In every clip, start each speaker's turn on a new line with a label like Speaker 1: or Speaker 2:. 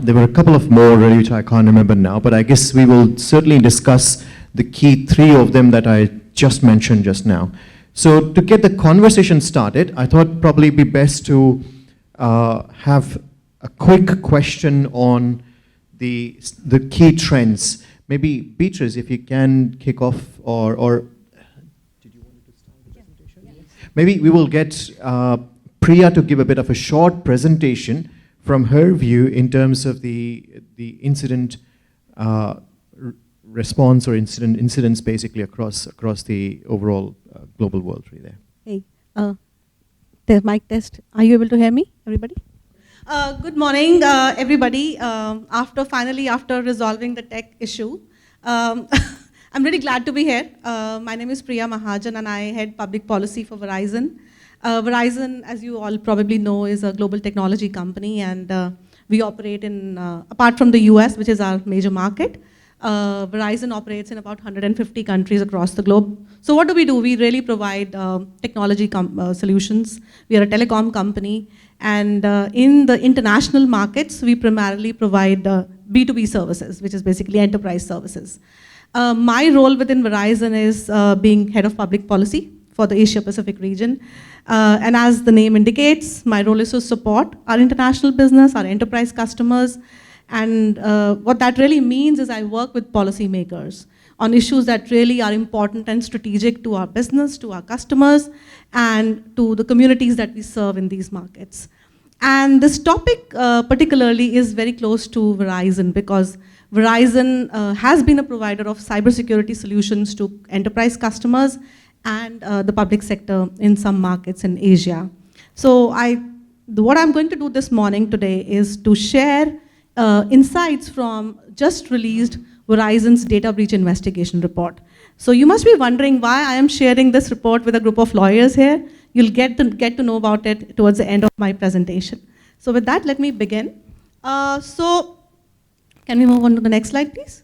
Speaker 1: there were a couple of more really which I can't remember now, but I guess we will certainly discuss the key three of them that I just mentioned just now. So to get the conversation started, I thought probably it'd be best to have a quick question on the key trends. Maybe Beatriz, if you can kick off, or did you want to start the presentation? Yeah. Maybe we will get Priya to give a bit of a short presentation from her view in terms of the incident response or incidents basically across the overall global world really there.
Speaker 2: Hey, the mic test. Are you able to hear me, everybody? Good morning, everybody. After resolving the tech issue, I'm really glad to be here. My name is Priya Mahajan and I head public policy for Verizon. Verizon, as you all probably know, is a global technology company, and we operate in, apart from the US, which is our major market, Verizon operates in about 150 countries across the globe. So what do? We really provide technology solutions. We are a telecom company, and in the international markets, we primarily provide B2B services, which is basically enterprise services. My role within Verizon is being head of public policy for the Asia Pacific region. And as the name indicates, my role is to support our international business, our enterprise customers. And what that really means is I work with policymakers on issues that really are important and strategic to our business, to our customers, and to the communities that we serve in these markets. And this topic particularly is very close to Verizon because Verizon has been a provider of cybersecurity solutions to enterprise customers and the public sector in some markets in Asia. So what I'm going to do this morning today is to share insights from just released Verizon's data breach investigation report. So you must be wondering why I am sharing this report with a group of lawyers here. You'll get to know about it towards the end of my presentation. So with that, let me begin. So can we move on to the next slide, please?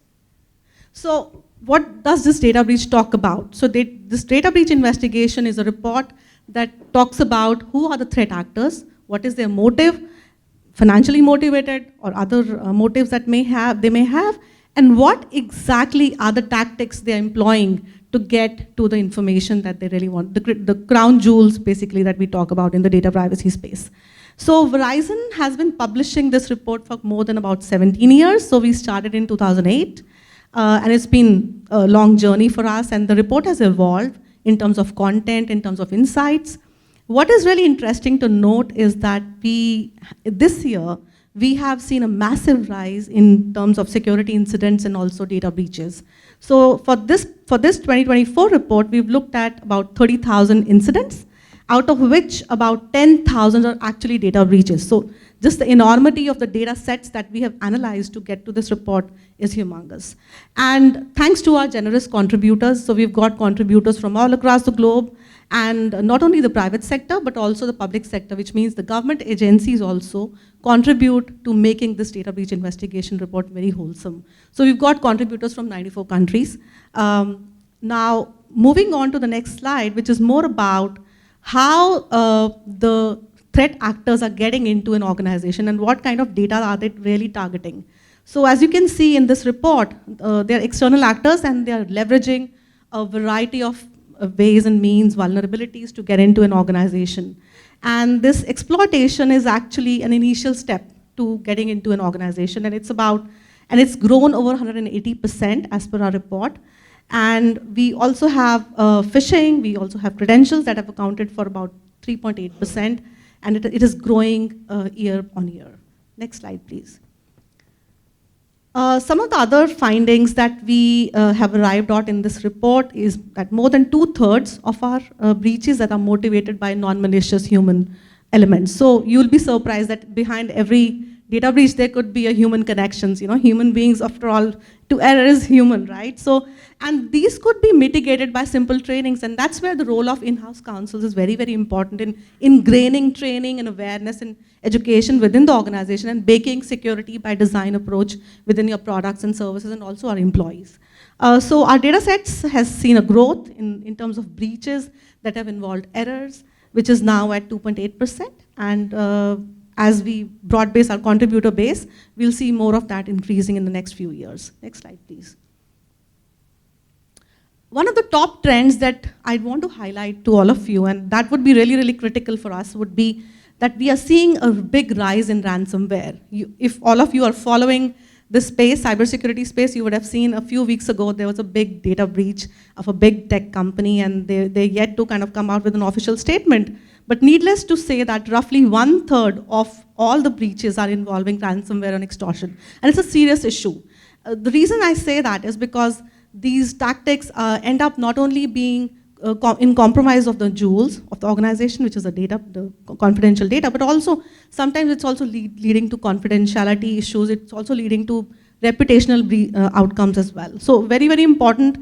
Speaker 2: So what does this data breach talk about? So this data breach investigation is a report that talks about who are the threat actors, what is their motive, financially motivated or other motives that they may have, and what exactly are the tactics they're employing to get to the information that they really want, the crown jewels basically that we talk about in the data privacy space. So Verizon has been publishing this report for more than about 17 years. So we started in 2008. And it's been a long journey for us, and the report has evolved in terms of content, in terms of insights. What is really interesting to note is that this year, we have seen a massive rise in terms of security incidents and also data breaches. So for this 2024 report, we've looked at about 30,000 incidents, out of which about 10,000 are actually data breaches. So just the enormity of the data sets that we have analyzed to get to this report is humongous. And thanks to our generous contributors, so we've got contributors from all across the globe, and not only the private sector, but also the public sector, which means the government agencies also contribute to making this data breach investigation report very wholesome. So we've got contributors from 94 countries. Now, moving on to the next slide, which is more about how the threat actors are getting into an organization and what kind of data are they really targeting. So as you can see in this report, they're external actors and they're leveraging a variety of ways and means, vulnerabilities to get into an organization. And this exploitation is actually an initial step to getting into an organization, and it's grown over 180% as per our report. And we also have phishing, we also have credentials that have accounted for about 3.8%, and it is growing year on year. Next slide, please. Some of the other findings that we have arrived at in this report is that more than 2/3 of our breaches that are motivated by non-malicious human elements. So you'll be surprised that behind every data breach there could be a human connections. You know, human beings, after all, to err is human, right? So, and these could be mitigated by simple trainings, and that's where the role of in-house counsels is very, very important in ingraining training and awareness and education within the organization and baking security by design approach within your products and services and also our employees. So our data sets has seen a growth in terms of breaches that have involved errors, which is now at 2.8%. And as we broad base our contributor base, we'll see more of that increasing in the next few years. Next slide, please. One of the top trends that I'd want to highlight to all of you, and that would be really, really critical for us, would be that we are seeing a big rise in ransomware. If all of you are following this space, cybersecurity space, you would have seen a few weeks ago there was a big data breach of a big tech company, and they're yet to kind of come out with an official statement. But needless to say that roughly 1/3 of all the breaches are involving ransomware and extortion. And it's a serious issue. The reason I say that is because these tactics end up not only being in compromise of the jewels of the organization, which is the confidential data, but also sometimes it's also leading to confidentiality issues. It's also leading to reputational outcomes as well. So very, very important.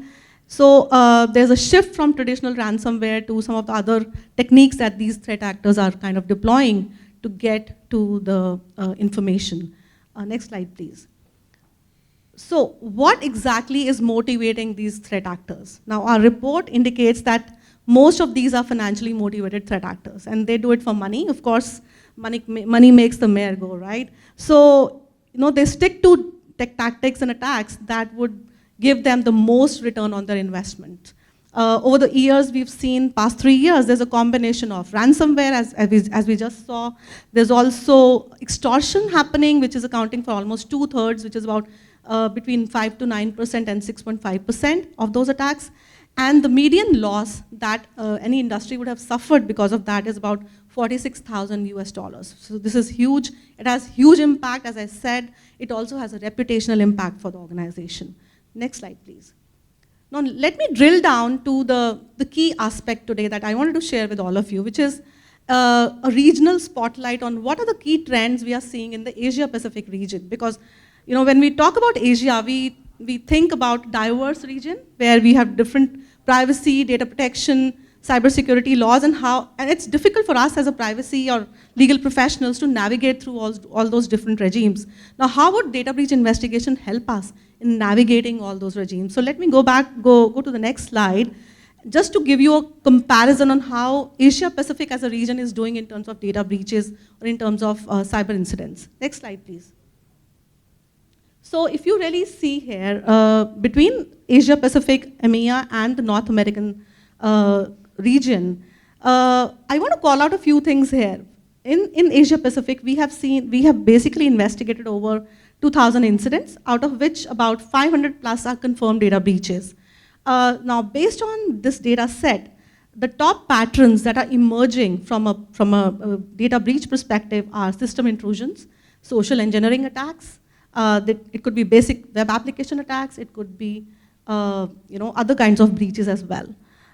Speaker 2: So there's a shift from traditional ransomware to some of the other techniques that these threat actors are kind of deploying to get to the information. Next slide, please. So what exactly is motivating these threat actors? Now, our report indicates that most of these are financially motivated threat actors, and they do it for money. Of course, money makes the mayor go, right? So, they stick to tech tactics and attacks that would give them the most return on their investment. Over the years, we've seen, past 3 years, there's a combination of ransomware, as we just saw. There's also extortion happening, which is accounting for almost 2/3, which is about between 5 to 9% and 6.5% of those attacks. And the median loss that any industry would have suffered because of that is about $46,000 US. So this is huge. It has huge impact. As I said, it also has a reputational impact for the organization. Next slide, please. Now, let me drill down to the key aspect today that I wanted to share with all of you, which is a regional spotlight on what are the key trends we are seeing in the Asia-Pacific region. Because when we talk about Asia, we think about diverse region where we have different privacy, data protection, cybersecurity laws, and it's difficult for us as a privacy or legal professionals to navigate through all those different regimes. Now, how would data breach investigation help us in navigating all those regimes? So let me go to the next slide, just to give you a comparison on how Asia Pacific as a region is doing in terms of data breaches or in terms of cyber incidents. Next slide, please. So if you really see here, between Asia Pacific, EMEA, and the North American region, I want to call out a few things here. In Asia Pacific, we have basically investigated over 2,000 incidents, out of which about 500 plus are confirmed data breaches. Now, based on this data set, the top patterns that are emerging from a data breach perspective are system intrusions, social engineering attacks. It could be basic web application attacks. It could be other kinds of breaches as well.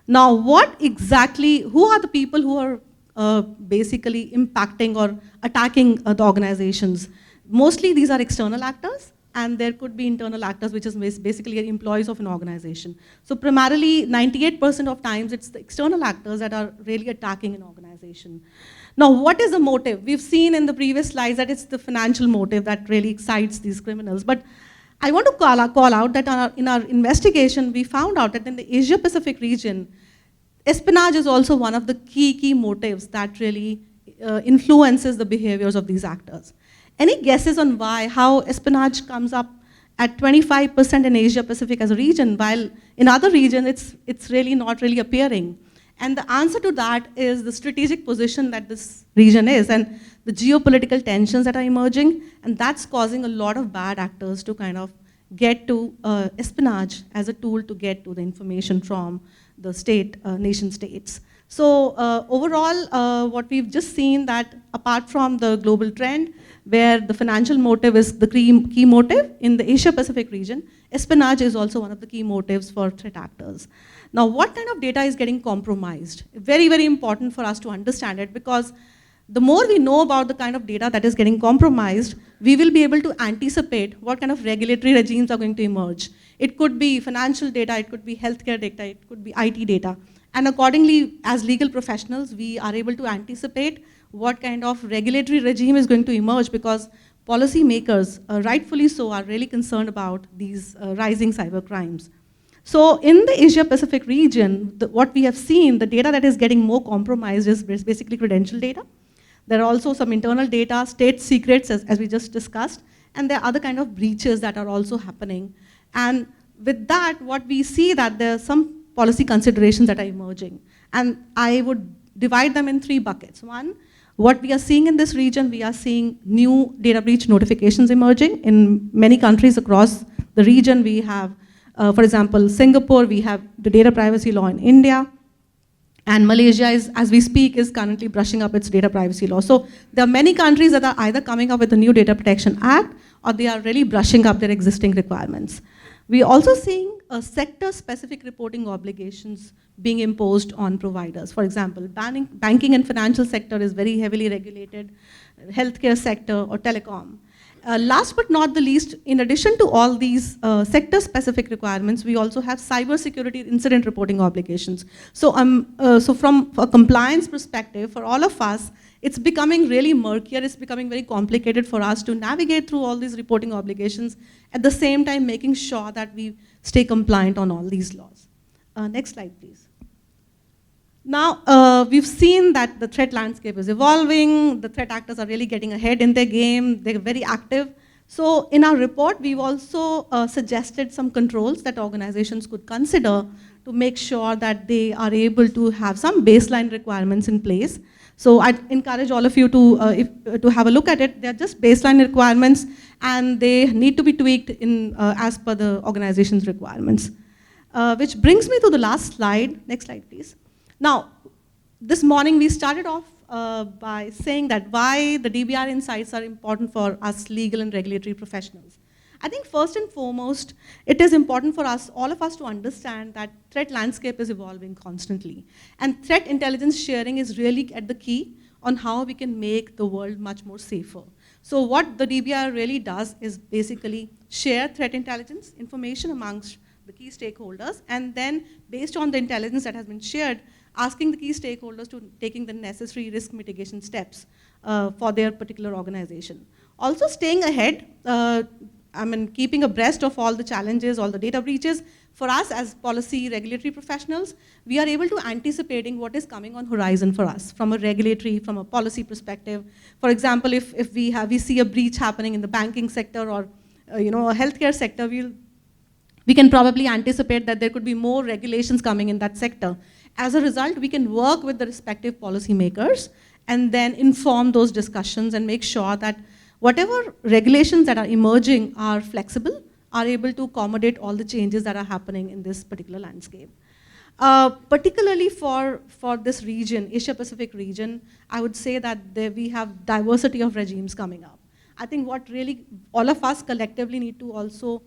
Speaker 2: Now, who are the people who are basically impacting or attacking the organizations? Mostly these are external actors, and there could be internal actors, which is basically employees of an organization. So primarily, 98% of times, it's the external actors that are really attacking an organization. Now, what is the motive? We've seen in the previous slides that it's the financial motive that really excites these criminals. But I want to call out that in our investigation, we found out that in the Asia-Pacific region, espionage is also one of the key motives that really influences the behaviors of these actors. Any guesses on how espionage comes up at 25% in Asia-Pacific as a region, while in other regions, it's really not really appearing? And the answer to that is the strategic position that this region is and the geopolitical tensions that are emerging, and that's causing a lot of bad actors to kind of get to espionage as a tool to get to the information from the nation states. So overall, what we've just seen that apart from the global trend, where the financial motive is the key motive in the Asia-Pacific region, espionage is also one of the key motives for threat actors. Now, what kind of data is getting compromised? Very, very important for us to understand it, because the more we know about the kind of data that is getting compromised, we will be able to anticipate what kind of regulatory regimes are going to emerge. It could be financial data, it could be healthcare data, it could be IT data. And accordingly, as legal professionals, we are able to anticipate what kind of regulatory regime is going to emerge, because policymakers, rightfully so, are really concerned about these rising cyber crimes. So in the Asia-Pacific region, what we have seen, the data that is getting more compromised is basically credential data. There are also some internal data, state secrets, as we just discussed, and there are other kind of breaches that are also happening. And with that, what we see that there are some policy considerations that are emerging. And I would divide them in 3 buckets. One, what we are seeing in this region, we are seeing new data breach notifications emerging. In many countries across the region, we have, for example, Singapore, we have the data privacy law in India, and Malaysia, as we speak, is currently brushing up its data privacy law. So there are many countries that are either coming up with a new Data Protection Act, or they are really brushing up their existing requirements. We are also seeing sector-specific reporting obligations being imposed on providers. For example, banking and financial sector is very heavily regulated, healthcare sector or telecom. Last but not the least, in addition to all these sector-specific requirements, we also have cybersecurity incident reporting obligations. So, from a compliance perspective, for all of us, it's becoming really murkier, it's becoming very complicated for us to navigate through all these reporting obligations, at the same time making sure that we stay compliant on all these laws. Next slide, please. Now, we've seen that the threat landscape is evolving, the threat actors are really getting ahead in their game, they're very active. So in our report, we've also suggested some controls that organizations could consider to make sure that they are able to have some baseline requirements in place. So I'd encourage all of you to have a look at it. They're just baseline requirements, and they need to be tweaked as per the organization's requirements. Which brings me to the last slide. Next slide, please. Now, this morning we started off by saying that why the DBR insights are important for us legal and regulatory professionals. I think first and foremost, it is important for us, all of us, to understand that threat landscape is evolving constantly. And threat intelligence sharing is really at the key on how we can make the world much more safer. So what the DBR really does is basically share threat intelligence information amongst the key stakeholders, and then based on the intelligence that has been shared, asking the key stakeholders to taking the necessary risk mitigation steps for their particular organization. Also staying ahead, keeping abreast of all the challenges, all the data breaches. For us as policy regulatory professionals, we are able to anticipating what is coming on horizon for us from a regulatory, from a policy perspective. For example, if we see a breach happening in the banking sector or a healthcare sector, we can probably anticipate that there could be more regulations coming in that sector. As a result, we can work with the respective policymakers and then inform those discussions and make sure that whatever regulations that are emerging are flexible, are able to accommodate all the changes that are happening in this particular landscape. Particularly for this region, Asia-Pacific region, I would say that we have diversity of regimes coming up. I think what really all of us collectively need to also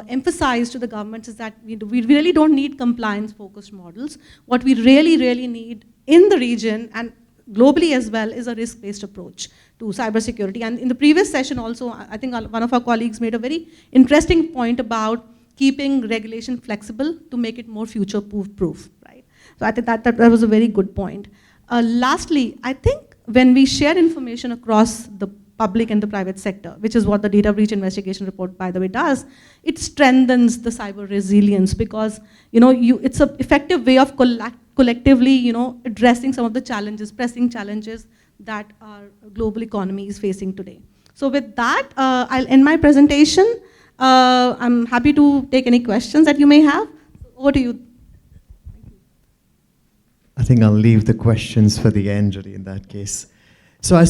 Speaker 2: emphasize to the governments is that we really don't need compliance-focused models. What we really, really need in the region and globally as well is a risk-based approach to cybersecurity. And in the previous session also, I think one of our colleagues made a very interesting point about keeping regulation flexible to make it more future-proof, right? So I think that was a very good point. Lastly, I think when we share information across the public and the private sector, which is what the data breach investigation report, by the way, does, it strengthens the cyber resilience because it's an effective way of collectively addressing some of the challenges, pressing challenges that our global economy is facing today. So with that, I'll end my presentation. I'm happy to take any questions that you may have. Over to you.
Speaker 1: I think I'll leave the questions for the end, Judy, in that case. So I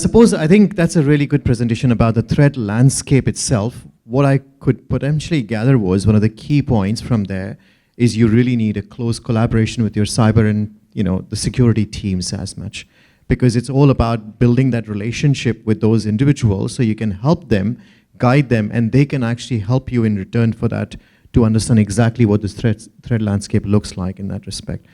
Speaker 1: think that's a really good presentation about the threat landscape itself. What I could potentially gather was one of the key points from there is you really need a close collaboration with your cyber and the security teams as much, because it's all about building that relationship with those individuals so you can help them, guide them, and they can actually help you in return for that to understand exactly what this threat landscape looks like in that respect.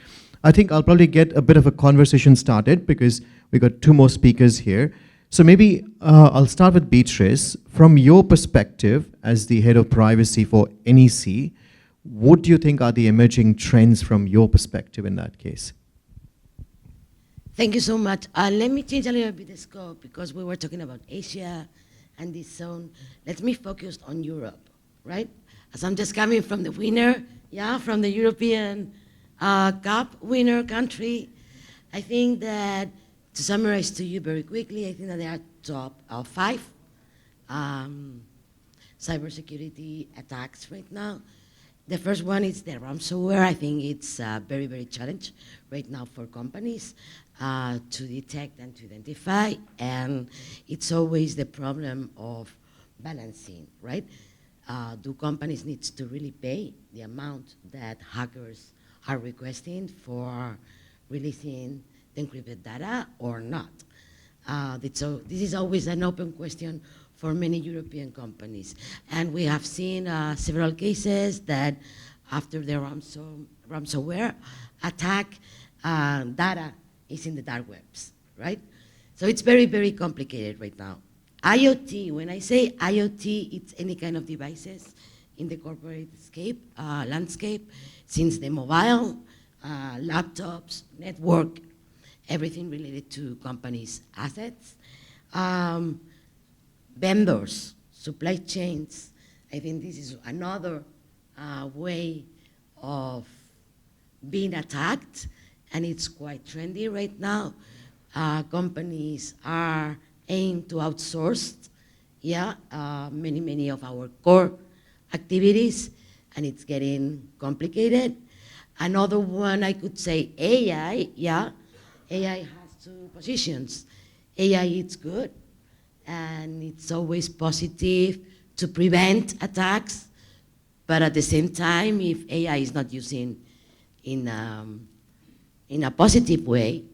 Speaker 1: I think I'll probably get a bit of a conversation started because we got 2 more speakers here. So maybe I'll start with Beatriz. From your perspective as the head of privacy for NEC, what do you think are the emerging trends from your perspective in that case?
Speaker 3: Thank you so much. Let me change a little bit the scope because we were talking about Asia and this zone. Let me focus on Europe, right? As I'm just coming from the winner, from the European Cup winner country, I think that To summarize to you very quickly, I think that there are top 5 cybersecurity attacks right now. The first one is the ransomware. I think it's very, very challenging right now for companies to detect and to identify, and it's always the problem of balancing, right? Do companies need to really pay the amount that hackers are requesting for releasing the encrypted data or not? So this is always an open question for many European companies. And we have seen several cases that after the ransomware attack, data is in the dark webs, right? So it's very, very complicated right now. IoT, when I say IoT, it's any kind of devices in the corporate landscape, since the mobile, laptops, network, everything related to companies' assets. Vendors, supply chains, I think this is another way of being attacked, and it's quite trendy right now. Companies are aimed to outsource, many of our core activities, and it's getting complicated. Another one, I could say AI, AI has 2 positions. AI is good, and it's always positive to prevent attacks, but at the same time, if AI is not used in a positive way,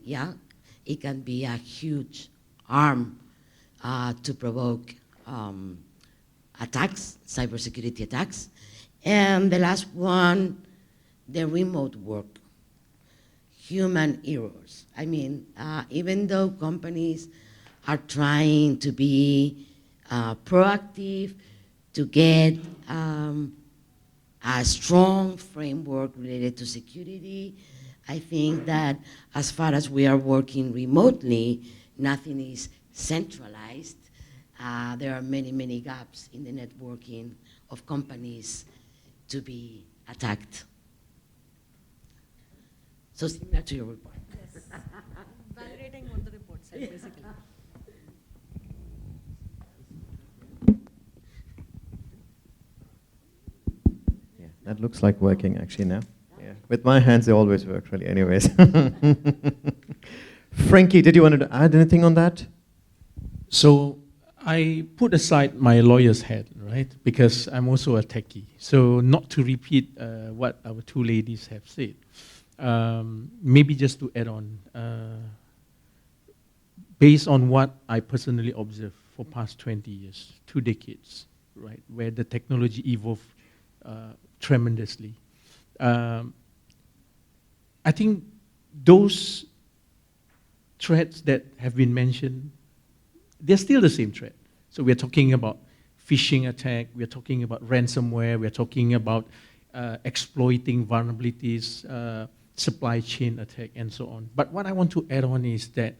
Speaker 3: it can be a huge harm to provoke attacks, cybersecurity attacks. And the last one, the remote work, human errors. I mean, even though companies are trying to be proactive, to get a strong framework related to security, I think that as far as we are working remotely, nothing is centralized. There are many, many gaps in the networking of companies to be attacked. So similar to your report.
Speaker 2: Yes. Validating what the report said, basically.
Speaker 1: Yeah, that looks like working actually now. Yeah. With my hands, they always work really anyways. Frenky, did you want to add anything on that?
Speaker 4: So I put aside my lawyer's hat, right? Because I'm also a techie. So not to repeat what our 2 ladies have said. Maybe just to add on, based on what I personally observed for past 20 years, 2 decades, right, where the technology evolved tremendously. I think those threats that have been mentioned, they're still the same threat. So we're talking about phishing attack, we're talking about ransomware, we're talking about exploiting vulnerabilities, supply chain attack, and so on. But what I want to add on is that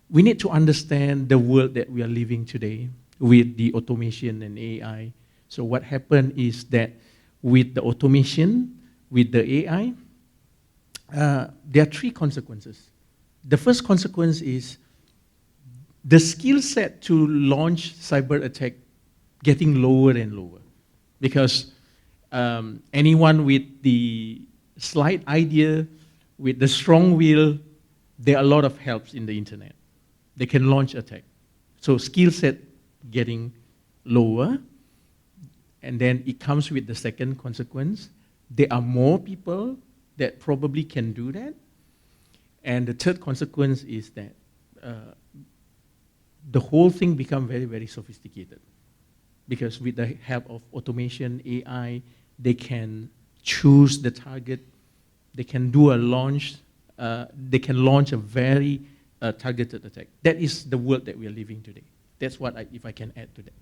Speaker 4: we need to understand the world that we are living today with the automation and AI. So what happened is that with the automation, with the AI, there are 3 consequences. The first consequence is the skill set to launch cyber attack getting lower and lower, because anyone with the slight idea, with the strong will, there are a lot of helps in the internet. They can launch attack. So skill set getting lower, and then it comes with the second consequence. There are more people that probably can do that. And the third consequence is that the whole thing become very, very sophisticated. Because with the help of automation, AI, they can choose the target, they can do a launch, they can launch a very targeted attack. That is the world that we are living today. That's what, if I can add to that.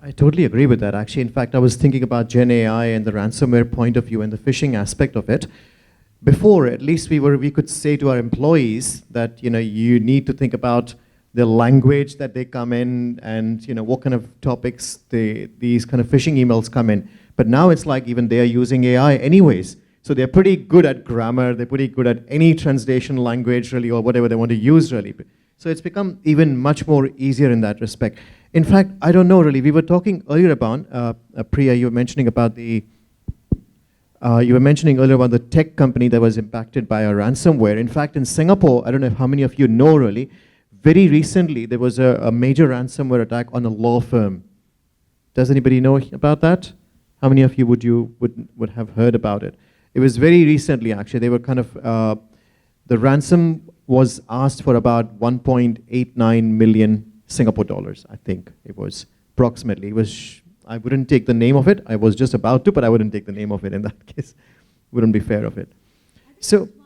Speaker 1: I totally agree with that, actually. In fact, I was thinking about Gen AI and the ransomware point of view and the phishing aspect of it. Before, at least we could say to our employees that, you need to think about the language that they come in and, what kind of topics these kind of phishing emails come in. But now it's like even they are using AI anyways. So they're pretty good at grammar, they're pretty good at any translation language really, or whatever they want to use really. So it's become even much more easier in that respect. In fact, I don't know really. We were talking earlier about, Priya, you were mentioning about the tech company that was impacted by a ransomware. In fact, in Singapore, I don't know how many of you know really, very recently there was a major ransomware attack on a law firm. Does anybody know about that? How many of you would have heard about it? It was very recently actually. They were kind of, the ransom was asked for about 1.89 million Singapore dollars, I think it was approximately. It was, I wouldn't take the name of it. I was just about to, but I wouldn't take the name of it in that case. Wouldn't be fair of it. So,
Speaker 2: one point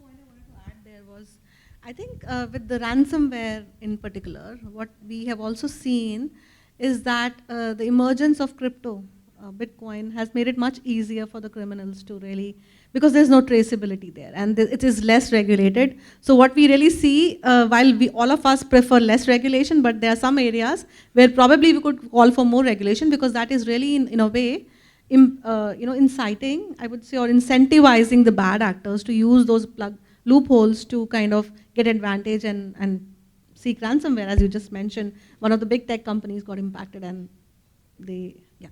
Speaker 2: I wanted to add there was, I think with the ransomware in particular, what we have also seen is that the emergence of crypto, Bitcoin, has made it much easier for the criminals to really, because there's no traceability there and it is less regulated. So what we really see, while all of us prefer less regulation, but there are some areas where probably we could call for more regulation, because that is really in a way, inciting, I would say, or incentivizing the bad actors to use those loopholes to kind of get advantage and seek ransomware. As you just mentioned, one of the big tech companies got impacted and they, yeah.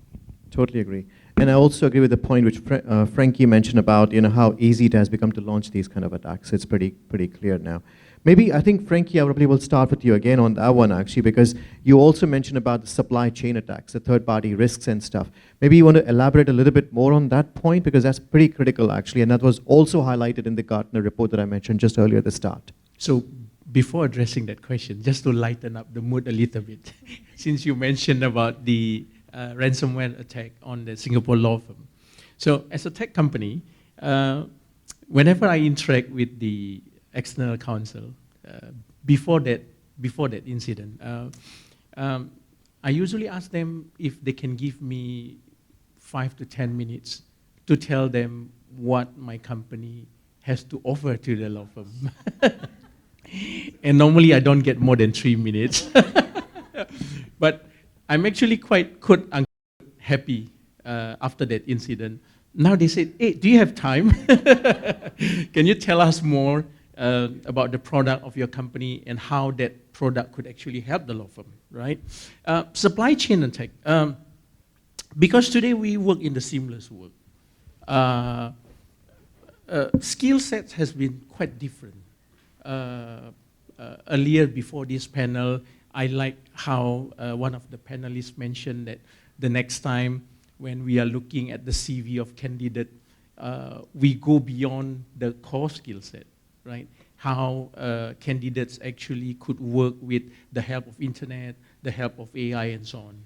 Speaker 1: totally agree. And I also agree with the point which Frenky mentioned about how easy it has become to launch these kind of attacks. It's pretty clear now. Maybe, I think, Frenky, I probably will start with you again on that one, actually, because you also mentioned about the supply chain attacks, the third-party risks and stuff. Maybe you want to elaborate a little bit more on that point, because that's pretty critical, actually, and that was also highlighted in the Gartner report that I mentioned just earlier at the start.
Speaker 4: So before addressing that question, just to lighten up the mood a little bit, since you mentioned about the ransomware attack on the Singapore law firm. So as a tech company, whenever I interact with the external counsel, before that incident, I usually ask them if they can give me 5 to 10 minutes to tell them what my company has to offer to the law firm. And normally I don't get more than 3 minutes. But I'm actually quite happy after that incident. Now they said, hey, do you have time? Can you tell us more about the product of your company and how that product could actually help the law firm, right? Supply chain attack. Because today we work in the seamless world, skill sets has been quite different. Earlier, before this panel, I like how one of the panelists mentioned that the next time when we are looking at the CV of candidate, we go beyond the core skill set, right? How candidates actually could work with the help of internet, the help of AI, and so on.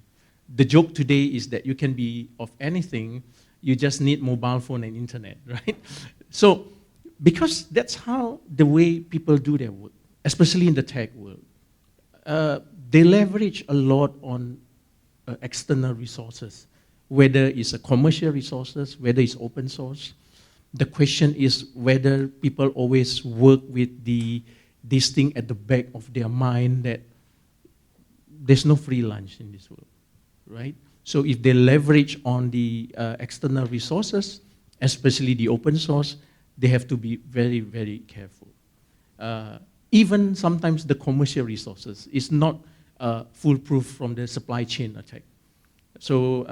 Speaker 4: The joke today is that you can be of anything, you just need mobile phone and internet, right? So, because that's how the way people do their work, especially in the tech world. They leverage a lot on external resources, whether it's a commercial resources, whether it's open source. The question is whether people always work with this thing at the back of their mind that there's no free lunch in this world, right? So if they leverage on the external resources, especially the open source, they have to be very, very careful. Even sometimes the commercial resources is not foolproof from the supply chain attack. So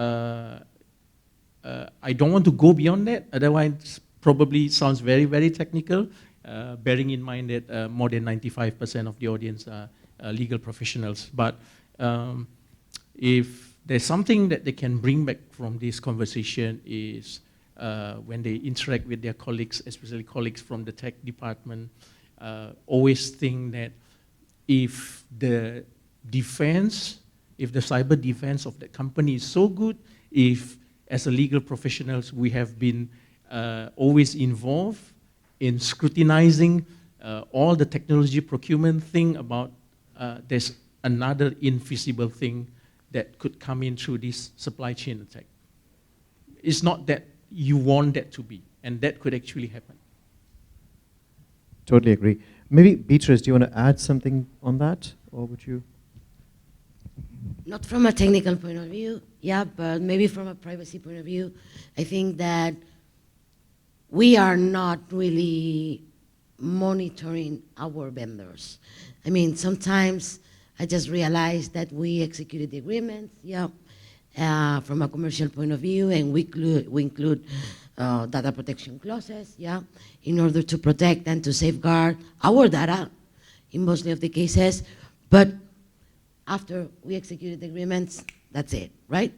Speaker 4: I don't want to go beyond that, otherwise probably sounds very, very technical, bearing in mind that more than 95% of the audience are legal professionals. But if there's something that they can bring back from this conversation is when they interact with their colleagues, especially colleagues from the tech department, always think that if the defense, if the cyber defense of the company is so good, if as a legal professionals we have been always involved in scrutinizing all the technology procurement thing about there's another invisible thing that could come in through this supply chain attack. It's not that you want that to be, and that could actually happen.
Speaker 1: Totally agree. Maybe, Beatriz, do you want to add something on that, or would you?
Speaker 3: Not from a technical point of view, yeah, but maybe from a privacy point of view. I think that we are not really monitoring our vendors. I mean, sometimes I just realized that we executed the agreements, from a commercial point of view, and we include data protection clauses, in order to protect and to safeguard our data in mostly of the cases. But after we executed the agreements, that's it, right?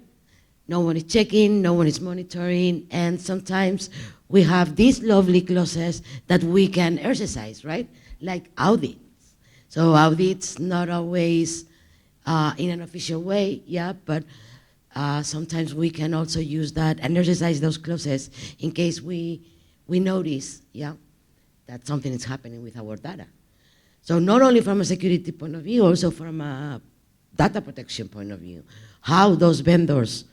Speaker 3: No one is checking, no one is monitoring, and sometimes we have these lovely clauses that we can exercise, right? Like audits. So audits not always in an official way, but sometimes we can also use that and exercise those clauses in case we notice, that something is happening with our data. So not only from a security point of view, also from a data protection point of view, how those vendors,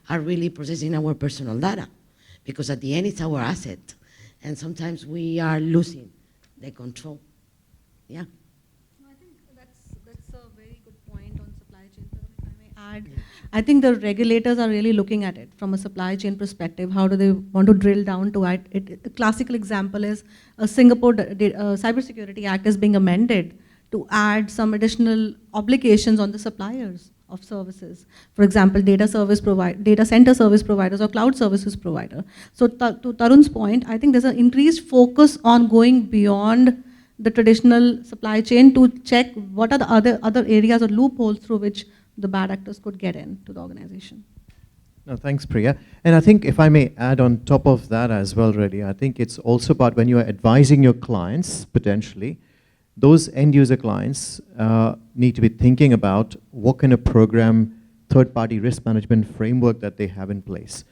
Speaker 3: are really processing our personal data, because at the end it's our asset, and sometimes we are losing the control.
Speaker 2: No, I think that's a very good point on supply chain. If I may add, I think the regulators are really looking at it from a supply chain perspective. How do they want to drill down to it? A classical example is a Singapore Cybersecurity Act is being amended to add some additional obligations on the suppliers of services. For example, data center service providers or cloud services provider. So to Tarun's point, I think there's an increased focus on going beyond the traditional supply chain to check what are the other areas or loopholes through which the bad actors could get into the organization.
Speaker 1: No, thanks, Priya. And I think if I may add on top of that as well, really, I think it's also about when you are advising your clients, potentially, those end user clients need to be thinking about what kind of program, third-party risk management framework that they have in place.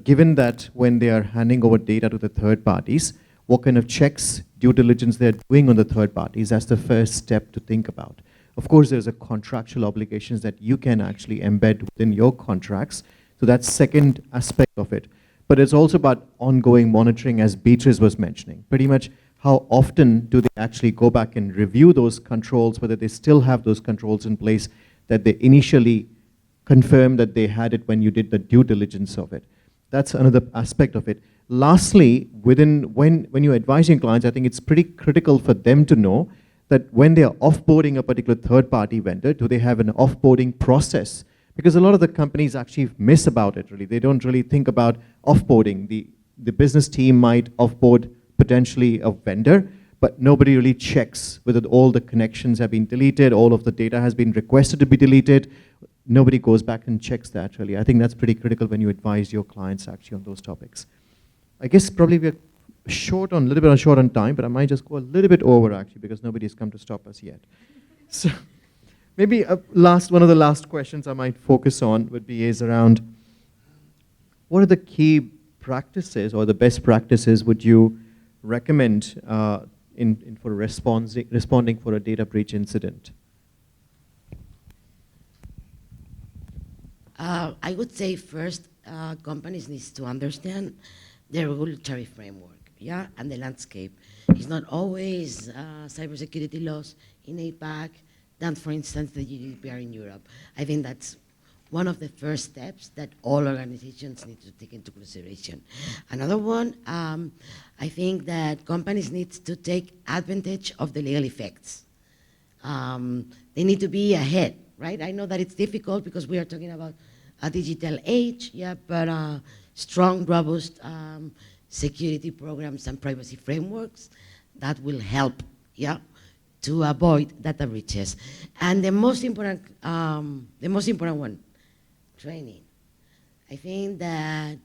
Speaker 1: Given that when they are handing over data to the third parties, what kind of checks, due diligence they're doing on the third parties, that's the first step to think about. Of course, there's a contractual obligations that you can actually embed within your contracts. So that's second aspect of it. But it's also about ongoing monitoring, as Beatriz was mentioning. Pretty much how often do they actually go back and review those controls, whether they still have those controls in place that they initially confirmed that they had it when you did the due diligence of it. That's another aspect of it. Lastly, when you're advising clients, I think it's pretty critical for them to know that when they are offboarding a particular third-party vendor, do they have an offboarding process? Because a lot of the companies actually miss about it, really. They don't really think about offboarding. The business team might offboard potentially a vendor, but nobody really checks whether all the connections have been deleted, all of the data has been requested to be deleted. Nobody goes back and checks that, really. I think that's pretty critical when you advise your clients actually on those topics. I guess probably we're short on time, but I might just go a little bit over actually because nobody's come to stop us yet. So maybe one of the last questions I might focus on is around what are the key practices or the best practices would you recommend for responding for a data breach incident?
Speaker 3: I would say first, companies need to understand the regulatory framework, and the landscape. It's not always cybersecurity laws in APAC than, for instance, the GDPR in Europe. I think that's one of the first steps that all organizations need to take into consideration. Another one, I think that companies need to take advantage of the legal effects. They need to be ahead, right? I know that it's difficult because we are talking about a digital age, but strong, robust security programs and privacy frameworks that will help, to avoid data breaches. And the most important one, training. I think that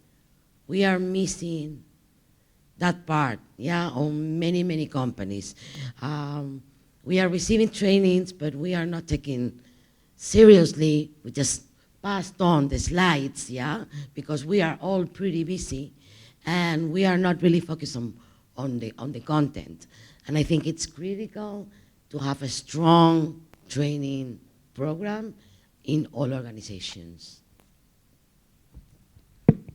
Speaker 3: we are missing that part, on many, many companies. We are receiving trainings, but we are not taking seriously. We just passed on the slides, because we are all pretty busy, and we are not really focused on the content. And I think it's critical to have a strong training program in all organizations.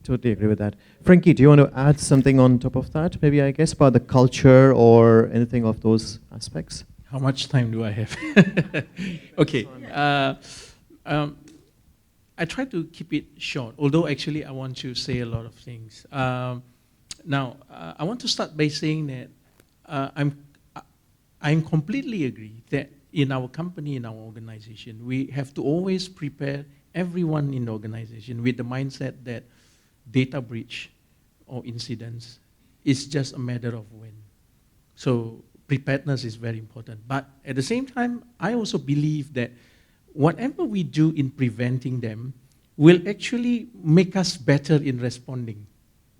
Speaker 1: Totally agree with that. Frenky, do you want to add something on top of that? Maybe, I guess, about the culture or anything of those aspects?
Speaker 4: How much time do I have? Okay. I try to keep it short, although actually I want to say a lot of things. Now, I want to start by saying that I'm completely agree that in our company, in our organization, we have to always prepare everyone in the organization with the mindset that data breach or incidents is just a matter of when. So preparedness is very important. But at the same time, I also believe that whatever we do in preventing them will actually make us better in responding.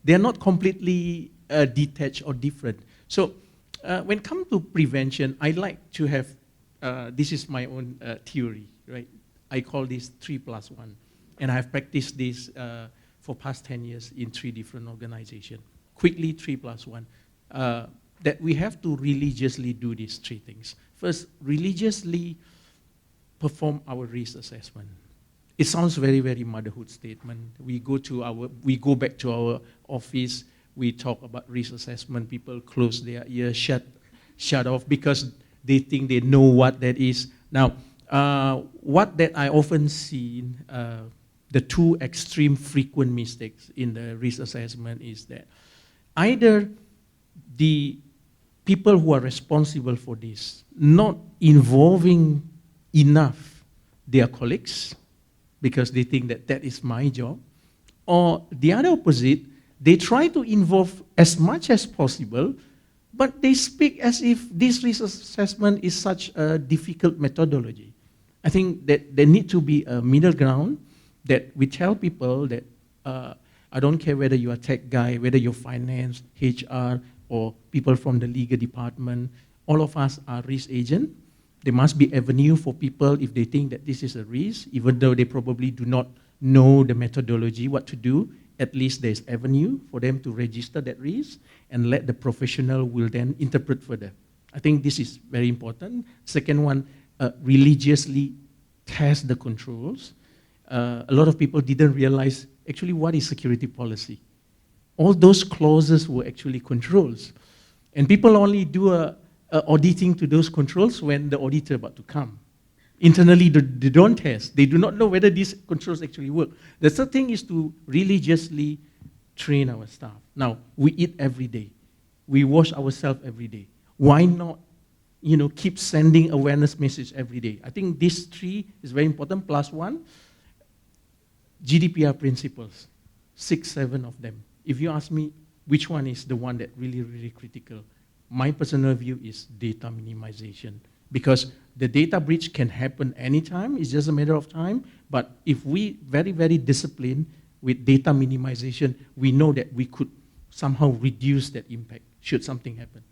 Speaker 4: They're not completely detached or different. So when it comes to prevention, I like to have, this is my own theory, right? I call this 3+1. And I've practiced this for past 10 years in 3 different organizations. Quickly, 3+1. That we have to religiously do these 3 things. First, religiously perform our risk assessment. It sounds very, very motherhood statement. We go back to our office, we talk about risk assessment, people close their ears, shut off because they think they know what that is. Now, what that I often see, the 2 extreme frequent mistakes in the risk assessment is that either the people who are responsible for this not involving enough their colleagues because they think that that is my job, or the other opposite, they try to involve as much as possible, but they speak as if this risk assessment is such a difficult methodology. I think that there needs to be a middle ground that we tell people that I don't care whether you're a tech guy, whether you're finance, HR, or people from the legal department, all of us are risk agents. There must be avenue for people if they think that this is a risk, even though they probably do not know the methodology, what to do, at least there's avenue for them to register that risk and let the professional will then interpret further. I think this is very important. Second one, religiously test the controls. A lot of people didn't realize actually what is security policy. All those clauses were actually controls. And people only do auditing to those controls when the auditor about to come. Internally, they don't test. They do not know whether these controls actually work. The third thing is to religiously train our staff. Now, we eat every day. We wash ourselves every day. Why not, keep sending awareness message every day? I think these 3 is very important, +1. GDPR principles, 6, 7 of them. If you ask me which one is the one that really, really critical, my personal view is data minimization. Because the data breach can happen anytime, it's just a matter of time. But if we very, very disciplined with data minimization, we know that we could somehow reduce that impact should something happen.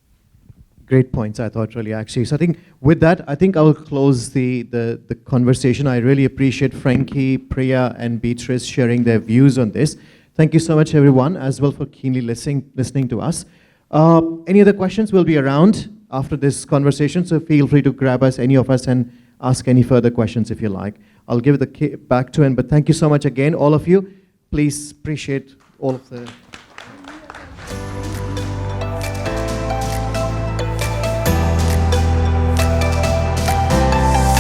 Speaker 1: Great points, I thought, really, actually. So I think with that, I think I will close the conversation. I really appreciate Frenky, Priya, and Beatriz sharing their views on this. Thank you so much, everyone, as well for keenly listening to us. Any other questions? We'll be around after this conversation, so feel free to grab us, any of us, and ask any further questions if you like. I'll give the back to him, but thank you so much again, all of you. Please appreciate all of the